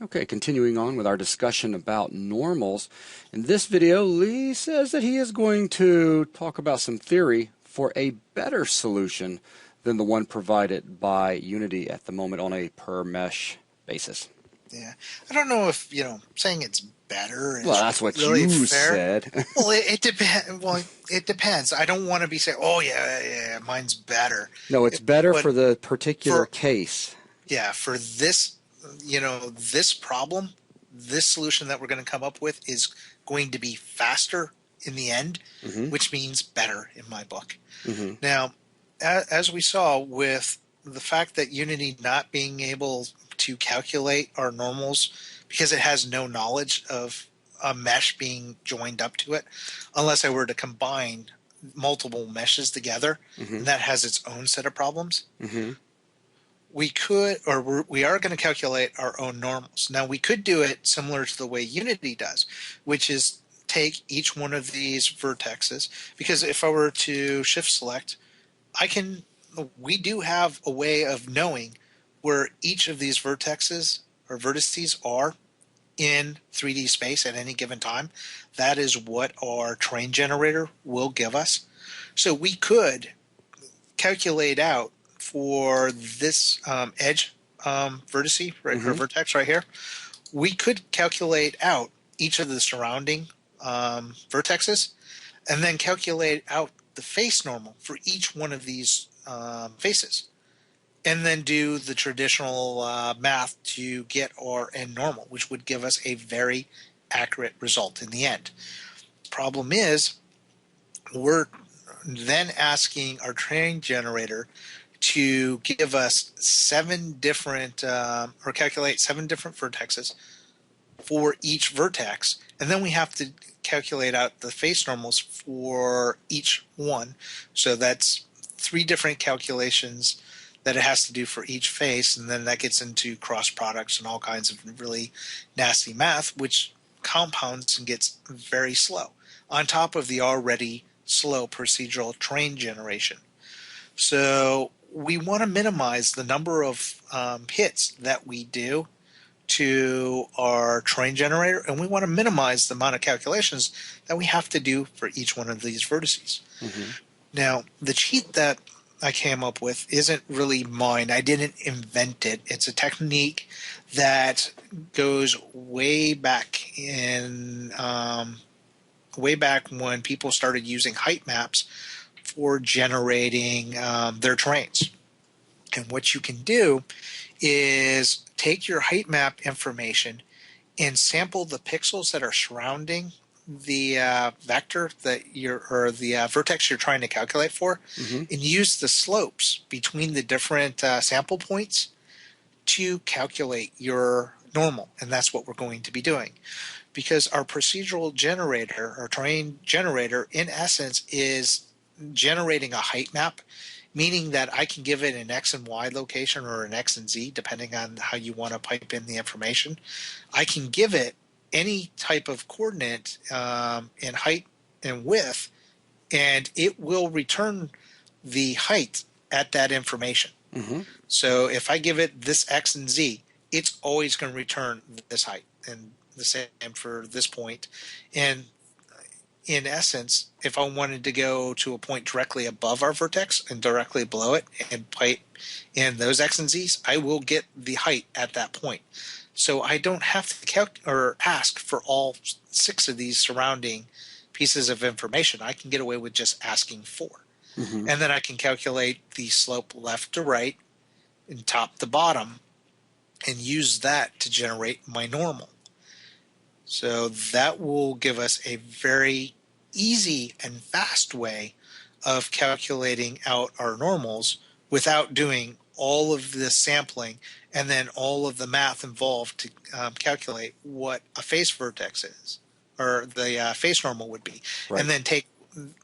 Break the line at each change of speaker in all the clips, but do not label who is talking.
Okay, continuing on with our discussion about normals. In this video, Lee says that he is going to talk about some theory for a better solution than the one provided by Unity at the moment on a per mesh basis.
Yeah, I don't know if saying it's better
Well,
is
that's what
really
you
fair.
said.
Well, it depends. Well, it depends. I don't want to be saying, "Oh yeah, mine's better,"
No, it's better
but
for the particular
for
case.
for this, this problem, this solution that we're going to come up with is going to be faster in the end,
hmm
which means better in my book.
hmm
Now, as we saw with the fact that Unity not being able to calculate our normals because it has no knowledge of a mesh being joined up to it, unless I were to combine multiple meshes together,
hmm
and that has its own set of problems.
hmm
We could, or we are going to calculate our own normals. Now, we could do it similar to the way Unity does, which is take each one of these vertexes, because if I were to shift select, we do have a way of knowing where each of these vertexes or vertices are in 3D space at any given time. That is what our train generator will give us. So we could calculate out for this edge vertice, right, or
hmm
vertex right here, we could calculate out each of the surrounding vertexes and then calculate out the face normal for each one of these faces, and then do the traditional math to get our end normal, which would give us a very accurate result in the end. Problem is, we're then asking our train generator to give us seven different, or calculate seven different vertexes for each vertex, and then we have to calculate out the face normals for each one. So that's three different calculations that it has to do for each face, and then that gets into cross products and all kinds of really nasty math, which compounds and gets very slow, on top of the already slow procedural train generation. So we want to minimize the number of hits that we do to our train generator, and we want to minimize the amount of calculations that we have to do for each one of these vertices.
hmm
Now, the cheat that I came up with isn't really mine. I didn't invent it. It's a technique that goes way back way back when people started using height maps for generating their trains. And what you can do is take your height map information and sample the pixels that are surrounding the vector that or the vertex you're trying to calculate for,
hmm
and use the slopes between the different sample points to calculate your normal. And that's what we're going to be doing, because our procedural generator, our train generator, in essence is generating a height map, meaning that I can give it an X and Y location or an X and Z, depending on how you want to pipe in the information. I can give it any type of coordinate in height and width, and it will return the height at that information.
hmm
So if I give it this X and Z, it's always going to return this height, and the same for this point. And in essence, if I wanted to go to a point directly above our vertex and directly below it and pipe in those X and Z's, I will get the height at that point. So I don't have to or ask for all six of these surrounding pieces of information. I can get away with just asking four.
hmm
And then I can calculate the slope left to right and top to bottom and use that to generate my normal. So that will give us a very easy and fast way of calculating out our normals without doing all of the sampling and then all of the math involved to calculate what a face vertex is, or the face normal would be, and
Right.
then take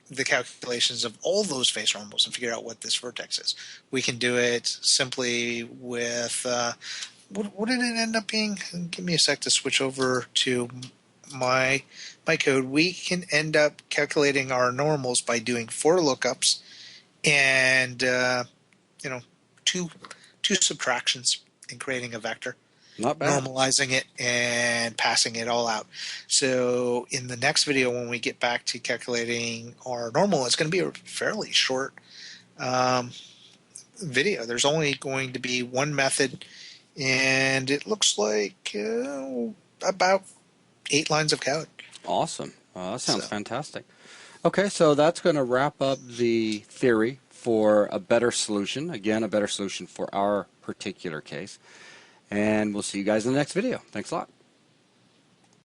the calculations of all those face normals and figure out what this vertex is. We can do it simply with what did it end up being? Give me a sec to switch over to my code. We can end up calculating our normals by doing four lookups and two subtractions and creating a vector.
Not bad.
normalizing it, and passing it all out. So in the next video, when we get back to calculating our normal, it's going to be a fairly short video. There's only going to be one method, and it looks like about 8 lines of code.
Awesome. That sounds
So,
fantastic. Okay, so that's going to wrap up the theory for a better solution. Again, a better solution for our particular case. And we'll see you guys in the next video. Thanks a lot.